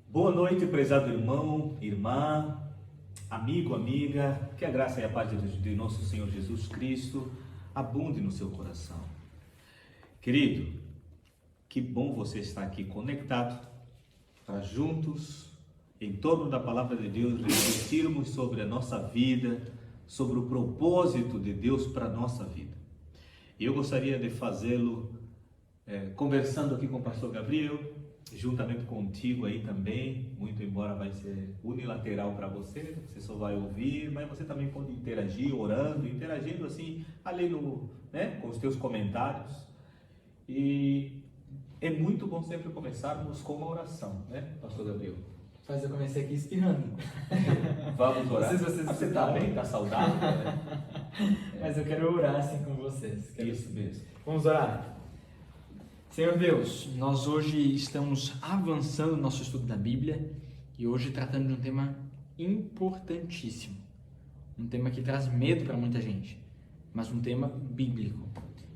Boa noite, prezado irmão, irmã, amigo, amiga. Que a graça e a paz de nosso Senhor Jesus Cristo abunde no seu coração. Querido, que bom você estar aqui conectado para juntos, em torno da palavra de Deus, refletirmos sobre a nossa vida, sobre o propósito de Deus para a nossa vida. E eu gostaria de fazê-lo conversando aqui com o pastor Gabriel, juntamente contigo aí também, muito embora vai ser unilateral para você só vai ouvir, mas você também pode interagir, orando, interagindo assim, ali com os teus comentários. E é muito bom sempre começarmos com uma oração, né, pastor Gabriel? Mas eu comecei aqui espirrando. Vamos orar. Não sei se vocês Você está bem? Está saudável? Né? Mas eu quero orar assim com vocês. Isso mesmo. Vamos orar. Senhor Deus, nós hoje estamos avançando no nosso estudo da Bíblia e hoje tratando de um tema importantíssimo. Um tema que traz medo para muita gente, mas um tema bíblico.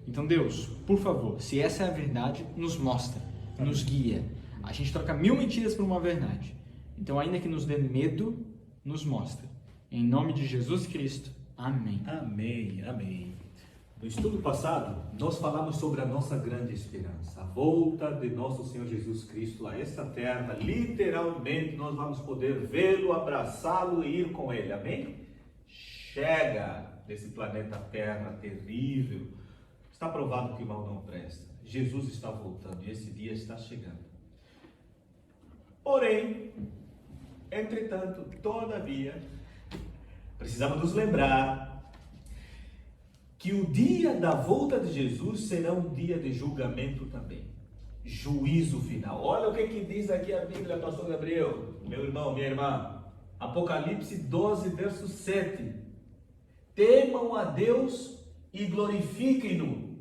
Então Deus, por favor, se essa é a verdade, nos mostra, nos guia. A gente troca 1000 mentiras por uma verdade. Então, ainda que nos dê medo, nos mostra. Em nome de Jesus Cristo. Amém. Amém, amém. No estudo passado, nós falamos sobre a nossa grande esperança, a volta de nosso Senhor Jesus Cristo a esta terra. Literalmente, nós vamos poder vê-lo, abraçá-lo e ir com ele. Amém? Chega desse planeta Terra terrível. Está provado que o mal não presta. Jesus está voltando e esse dia está chegando. Porém, entretanto, todavia, precisamos nos lembrar que o dia da volta de Jesus será um dia de julgamento também. Juízo final. Olha o que diz aqui a Bíblia, pastor Gabriel, meu irmão, minha irmã. Apocalipse 12, verso 7. Temam a Deus e glorifiquem-no,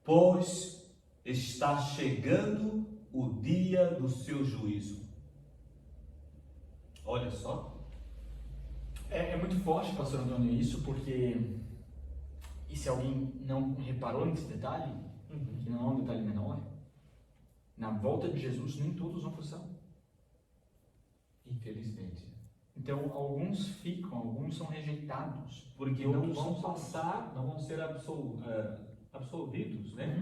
pois está chegando o dia do seu juízo. Olha só. É muito forte, pastor Antônio, isso, porque... E se alguém não reparou nesse detalhe, que não é um detalhe menor, na volta de Jesus nem todos vão para o céu. Infelizmente. Então, alguns ficam, alguns são rejeitados. Porque não vão passar, não vão ser absolvidos, né?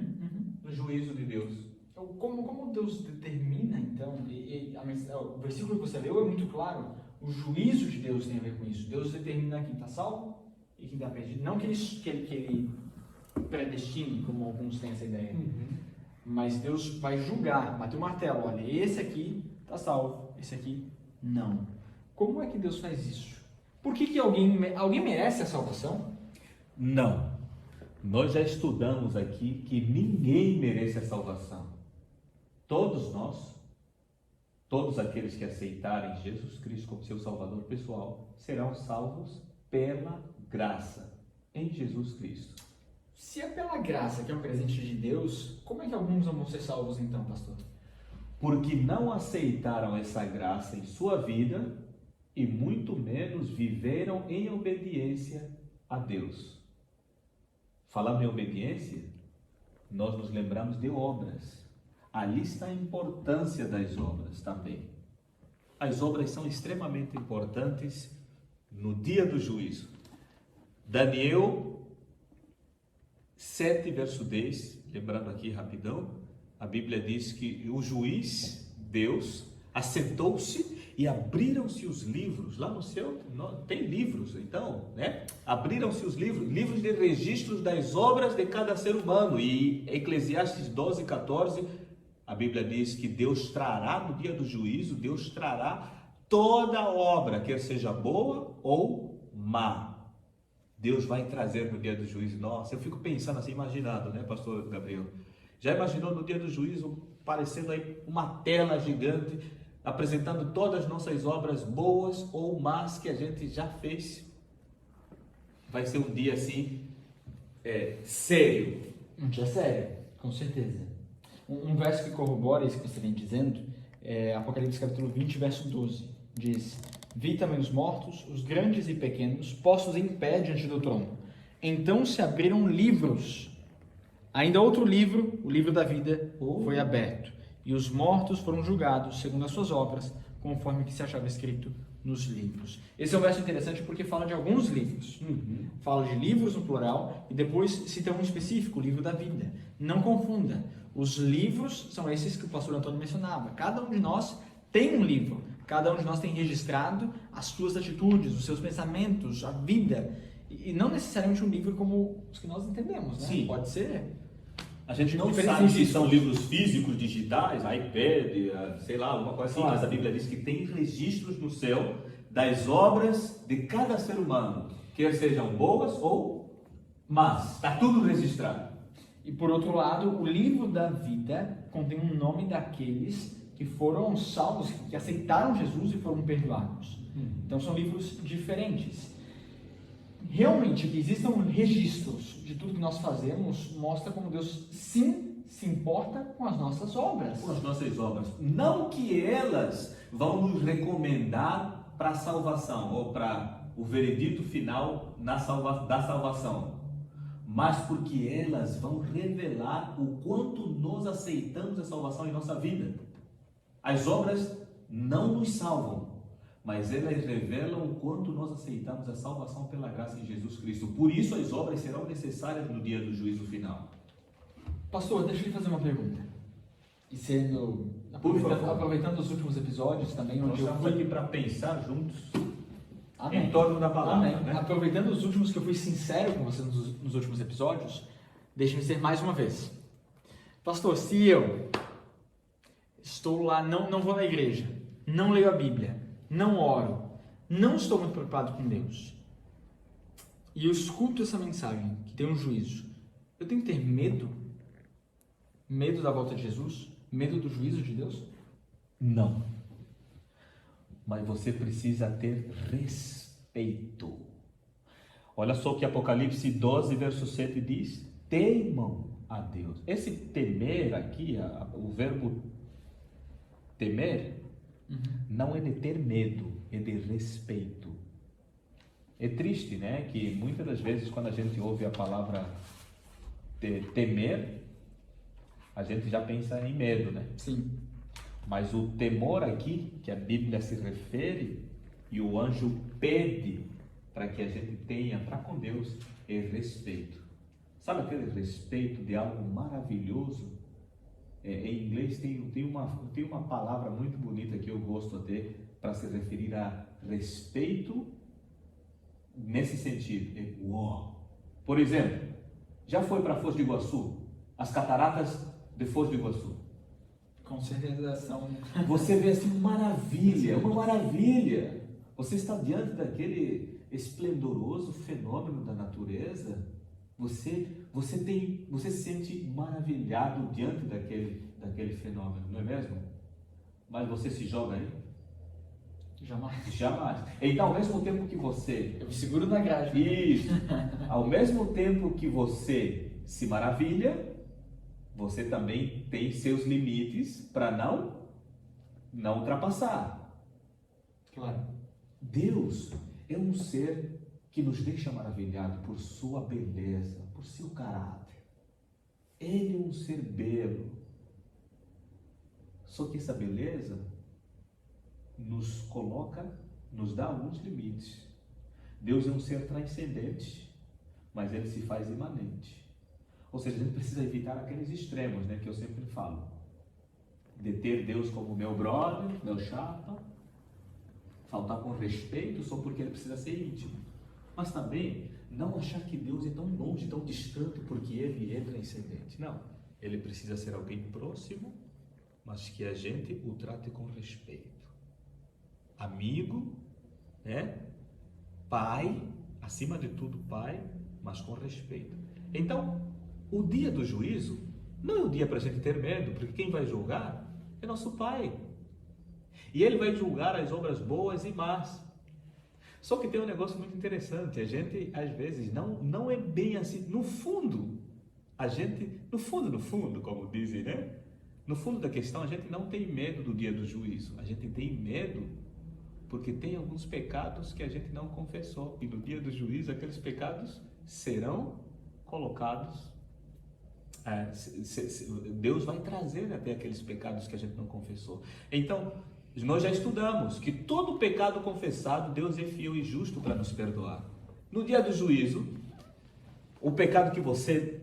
No juízo de Deus. Então, como Deus determina, então, o versículo que você leu é muito claro, o juízo de Deus tem a ver com isso. Deus determina quem está salvo e quem está perdido. Não que ele predestine, como alguns têm essa ideia, mas Deus vai julgar, bater o martelo, olha, esse aqui está salvo, esse aqui não. Como é que Deus faz isso? Por que alguém merece a salvação? Não. Nós já estudamos aqui que ninguém merece a salvação. Todos nós, todos aqueles que aceitarem Jesus Cristo como seu Salvador pessoal, serão salvos pela graça em Jesus Cristo. Se é pela graça que é um presente de Deus, como é que alguns não vão ser salvos então, pastor? Porque não aceitaram essa graça em sua vida e muito menos viveram em obediência a Deus. Falando em obediência, nós nos lembramos de obras. Ali está a importância das obras também. As obras são extremamente importantes no dia do juízo. Daniel 7, verso 10, lembrando aqui rapidão, a Bíblia diz que o juiz, Deus, assentou-se e abriram-se os livros. Lá no céu tem livros, então, né? Abriram-se os livros de registros das obras de cada ser humano. E Eclesiastes 12, 14, a Bíblia diz que Deus trará no dia do juízo, Deus trará toda obra, quer seja boa ou má. Deus vai trazer no dia do juízo. Nossa, eu fico pensando assim, imaginando, né, pastor Gabriel? Já imaginou no dia do juízo, aparecendo aí uma tela gigante, apresentando todas as nossas obras boas ou más que a gente já fez? Vai ser um dia assim, sério. Um dia sério, com certeza. Um verso que corrobora isso que você vem dizendo é Apocalipse capítulo 20, verso 12. Diz: vi também os mortos, os grandes e pequenos, postos em pé diante do trono. Então se abriram livros. Ainda outro livro, o livro da vida, foi aberto. e os mortos foram julgados segundo as suas obras, conforme que se achava escrito nos livros. Esse é um verso interessante porque fala de alguns livros. Fala de livros no plural e depois cita um específico, o livro da vida. Não confunda. Os livros são esses que o pastor Antônio mencionava. Cada um de nós tem um livro. Cada um de nós tem registrado as suas atitudes, os seus pensamentos, a vida. E não necessariamente um livro como os que nós entendemos, né? Sim. Pode ser. A gente não sabe se são livros físicos, digitais, iPad, sei lá, alguma coisa assim, mas a Bíblia diz que tem registros no céu das obras de cada ser humano, quer sejam boas ou más. Está tudo registrado. E por outro lado, o livro da vida contém o nome daqueles que foram salvos, que aceitaram Jesus e foram perdoados. Então são livros diferentes. Realmente, que existam registros de tudo que nós fazemos mostra como Deus sim se importa com as nossas obras. Com as nossas obras. Não que elas vão nos recomendar para a salvação ou para o veredito final da salvação, mas porque elas vão revelar o quanto nós aceitamos a salvação em nossa vida. As obras não nos salvam, mas elas revelam o quanto nós aceitamos a salvação pela graça em Jesus Cristo. Por isso as obras serão necessárias no dia do juízo final. Pastor, deixa eu lhe fazer uma pergunta. E sendo aproveitando os últimos episódios também, Nós onde eu estamos fui aqui para pensar juntos Amém. em torno da palavra. Amém. Né? Aproveitando os últimos que eu fui sincero com você nos últimos episódios, deixe-me ser mais uma vez. Pastor, se eu estou lá, não vou na igreja, não leio a Bíblia, não oro, não estou muito preocupado com Deus, e eu escuto essa mensagem que tem um juízo, eu tenho que ter medo? Medo da volta de Jesus? Medo do juízo de Deus? Não. Mas você precisa ter respeito. Olha só o que Apocalipse 12, verso 7 diz: temam a Deus. Esse temer aqui, o verbo temer, não é de ter medo, é de respeito. É triste, né, que muitas das vezes quando a gente ouve a palavra temer, a gente já pensa em medo, né? Sim. Mas o temor aqui, que a Bíblia se refere, e o anjo pede para que a gente tenha para com Deus, é respeito. Sabe aquele respeito de algo maravilhoso? Em inglês tem uma palavra muito bonita que eu gosto até para se referir a respeito nesse sentido. É uau! Por exemplo, já foi para Foz do Iguaçu? As cataratas de Foz do Iguaçu. Com certeza são... Você vê assim, maravilha, uma maravilha. Você está diante daquele esplendoroso fenômeno da natureza. Você se sente maravilhado diante daquele fenômeno, não é mesmo? Mas você se joga aí? Jamais. Jamais. Então, ao mesmo tempo que você... Eu me seguro na grade. Isso. Ao mesmo tempo que você se maravilha, você também tem seus limites para não ultrapassar. Claro. Deus é um ser que nos deixa maravilhado por sua beleza, por seu caráter. Ele é um ser belo. Só que essa beleza nos dá alguns limites. Deus é um ser transcendente, mas ele se faz imanente. Ou seja, a gente precisa evitar aqueles extremos, né, que eu sempre falo. De ter Deus como meu brother, meu chapa, faltar com respeito só porque ele precisa ser íntimo. Mas também não achar que Deus é tão longe, tão distante, porque ele é transcendente. Não, ele precisa ser alguém próximo, mas que a gente o trate com respeito. Amigo, né? Pai, acima de tudo pai, mas com respeito. Então, o dia do juízo não é o dia para a gente ter medo, porque quem vai julgar é nosso Pai. E Ele vai julgar as obras boas e más. Só que tem um negócio muito interessante, a gente às vezes não é bem assim, no fundo, no fundo, como dizem, né? No fundo da questão, a gente não tem medo do dia do juízo, a gente tem medo porque tem alguns pecados que a gente não confessou, e no dia do juízo aqueles pecados serão colocados Deus vai trazer até aqueles pecados que a gente não confessou. Então, nós já estudamos que todo pecado confessado, Deus é fiel e justo para nos perdoar. No dia do juízo, o pecado que você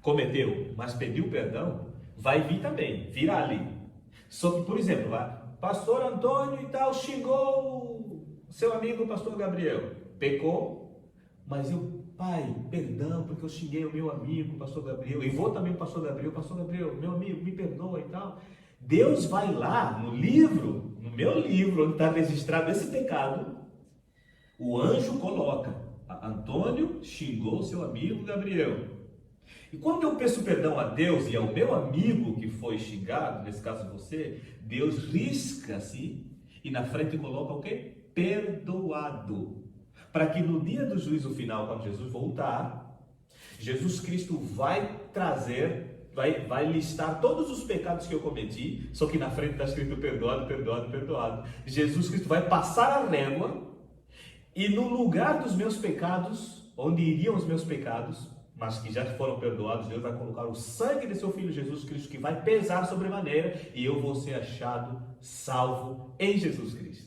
cometeu, mas pediu perdão, vai vir também, virá ali. Só que, por exemplo, pastor Antônio e tal xingou seu amigo pastor Gabriel, pecou, mas pai, perdão, porque eu xinguei o meu amigo pastor Gabriel, e vou também pastor Gabriel, meu amigo, me perdoa e tal. Deus vai lá no livro, no meu livro, onde está registrado esse pecado, o anjo coloca, Antônio xingou seu amigo Gabriel. E quando eu peço perdão a Deus e ao meu amigo que foi xingado, nesse caso você, Deus risca-se e na frente coloca o quê? Perdoado. Para que no dia do juízo final, quando Jesus voltar, Jesus Cristo vai trazer, vai listar todos os pecados que eu cometi, só que na frente está escrito perdoado, perdoado, perdoado. Jesus Cristo vai passar a régua e no lugar dos meus pecados, onde iriam os meus pecados, mas que já foram perdoados, Deus vai colocar o sangue de seu Filho Jesus Cristo, que vai pesar sobremaneira, e eu vou ser achado salvo em Jesus Cristo.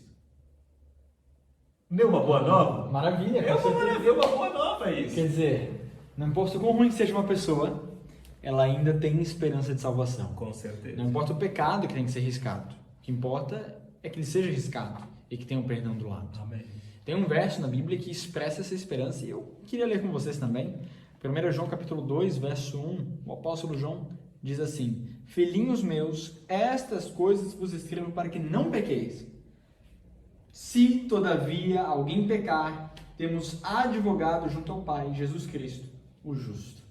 Não é uma boa nova? Maravilha. É uma maravilha, uma boa nova isso. Quer dizer, não importa o quão ruim seja uma pessoa, ela ainda tem esperança de salvação. Com certeza. Não importa o pecado que tem que ser riscado. O que importa é que ele seja riscado e que tenha um perdão do lado. Amém. Tem um verso na Bíblia que expressa essa esperança e eu queria ler com vocês também. 1 João capítulo 2, verso 1, o apóstolo João diz assim: filhinhos meus, estas coisas vos escrevo para que não pequeis. Se, todavia, alguém pecar, temos advogado junto ao Pai, Jesus Cristo, o justo.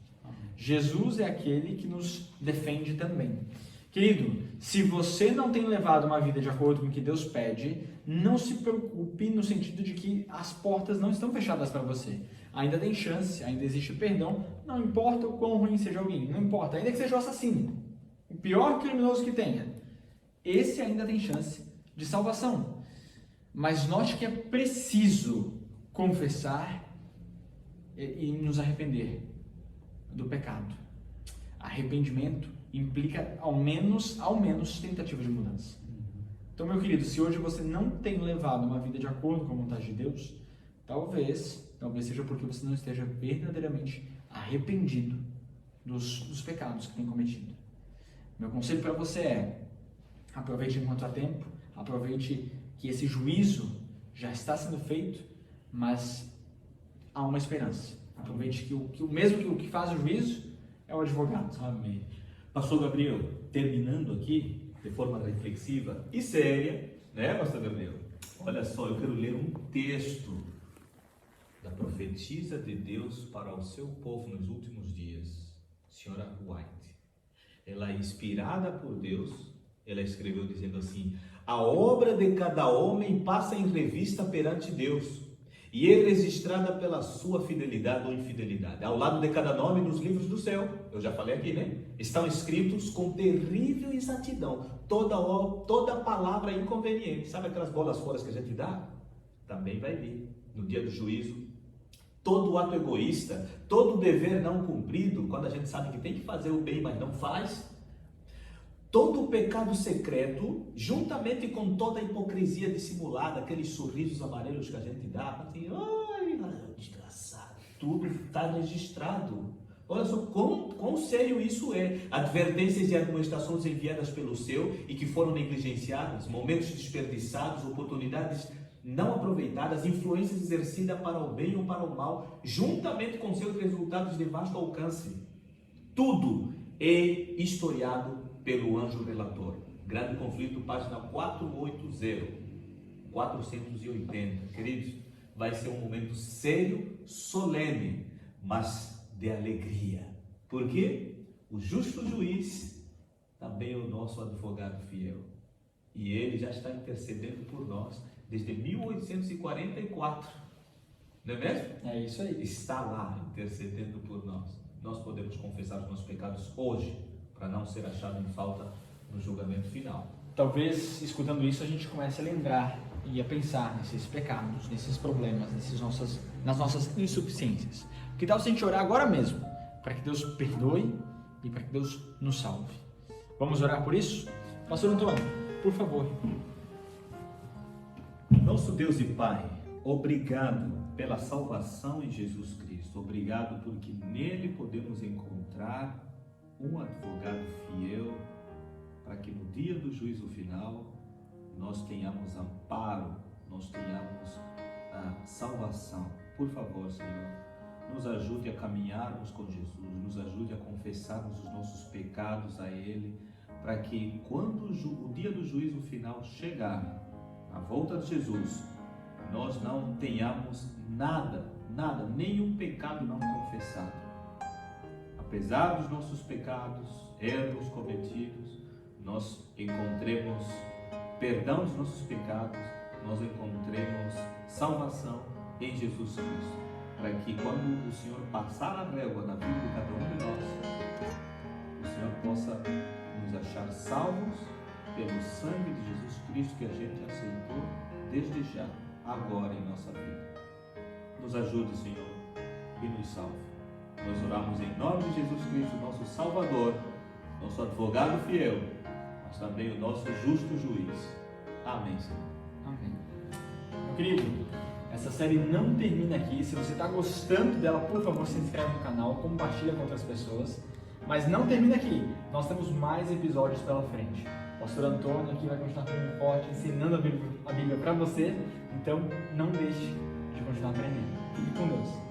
Jesus é aquele que nos defende também. Querido, se você não tem levado uma vida de acordo com o que Deus pede, não se preocupe no sentido de que as portas não estão fechadas para você. Ainda tem chance, ainda existe perdão, não importa o quão ruim seja alguém, não importa, ainda que seja o assassino, o pior criminoso que tenha, esse ainda tem chance de salvação. Mas note que é preciso confessar e nos arrepender do pecado. Arrependimento implica ao menos tentativa de mudança. Então, meu querido, se hoje você não tem levado uma vida de acordo com a vontade de Deus, talvez seja porque você não esteja verdadeiramente arrependido dos pecados que tem cometido. Meu conselho para você é: aproveite enquanto há tempo, aproveite que esse juízo já está sendo feito, mas há uma esperança. Aproveite que o que faz o juízo é o advogado. Amém. Pastor Gabriel, terminando aqui, de forma reflexiva e séria, né, Pastor Gabriel? Olha só, eu quero ler um texto da profetisa de Deus para o seu povo nos últimos dias, Senhora White. Ela é inspirada por Deus, ela escreveu dizendo assim: a obra de cada homem passa em revista perante Deus e é registrada pela sua fidelidade ou infidelidade. Ao lado de cada nome nos livros do céu, eu já falei aqui, né? Estão escritos com terrível exatidão toda palavra inconveniente. Sabe aquelas bolas fora que a gente dá? Também vai vir no dia do juízo. Todo ato egoísta, todo dever não cumprido, quando a gente sabe que tem que fazer o bem, mas não faz. Todo pecado secreto, juntamente com toda a hipocrisia dissimulada, aqueles sorrisos amarelos que a gente dá, assim, ai, desgraçado, tudo está registrado. Olha só quão sério isso é. Advertências e admoestações enviadas pelo céu e que foram negligenciadas, momentos desperdiçados, oportunidades não aproveitadas, influências exercidas para o bem ou para o mal, juntamente com seus resultados de vasto alcance. Tudo é historiado pelo anjo relator. Grande Conflito, página 480. Queridos, vai ser um momento sério, solene, mas de alegria. Porque o justo juiz também é o nosso advogado fiel. E ele já está intercedendo por nós desde 1844. Não é mesmo? É isso aí. Está lá intercedendo por nós. Nós podemos confessar os nossos pecados hoje, para não ser achado em falta no julgamento final. Talvez, escutando isso, a gente comece a lembrar e a pensar nesses pecados, nesses problemas, nas nossas insuficiências. Que tal se a gente orar agora mesmo, para que Deus perdoe e para que Deus nos salve. Vamos orar por isso? Pastor Antônio, por favor. Nosso Deus e Pai, obrigado pela salvação em Jesus Cristo. Obrigado porque nele podemos encontrar um advogado fiel para que no dia do juízo final nós tenhamos amparo, nós tenhamos a salvação. Por favor, Senhor, nos ajude a caminharmos com Jesus, nos ajude a confessarmos os nossos pecados a Ele, para que quando o dia do juízo final chegar, a volta de Jesus, nós não tenhamos nada, nenhum pecado não confessado. Apesar dos nossos pecados, erros cometidos, nós encontremos perdão dos nossos pecados, nós encontremos salvação em Jesus Cristo, para que quando o Senhor passar a régua na vida de cada um de nós, o Senhor possa nos achar salvos pelo sangue de Jesus Cristo que a gente aceitou desde já, agora em nossa vida. Nos ajude, Senhor, e nos salve. Nós oramos em nome de Jesus Cristo, nosso Salvador, nosso advogado fiel, mas também o nosso justo juiz. Amém, Senhor. Amém. Meu querido, essa série não termina aqui. Se você está gostando dela, por favor, se inscreve no canal, compartilha com outras pessoas. Mas não termina aqui. Nós temos mais episódios pela frente. O pastor Antônio aqui vai continuar firme e forte, ensinando a Bíblia para você. Então, não deixe de continuar aprendendo. Fique com Deus.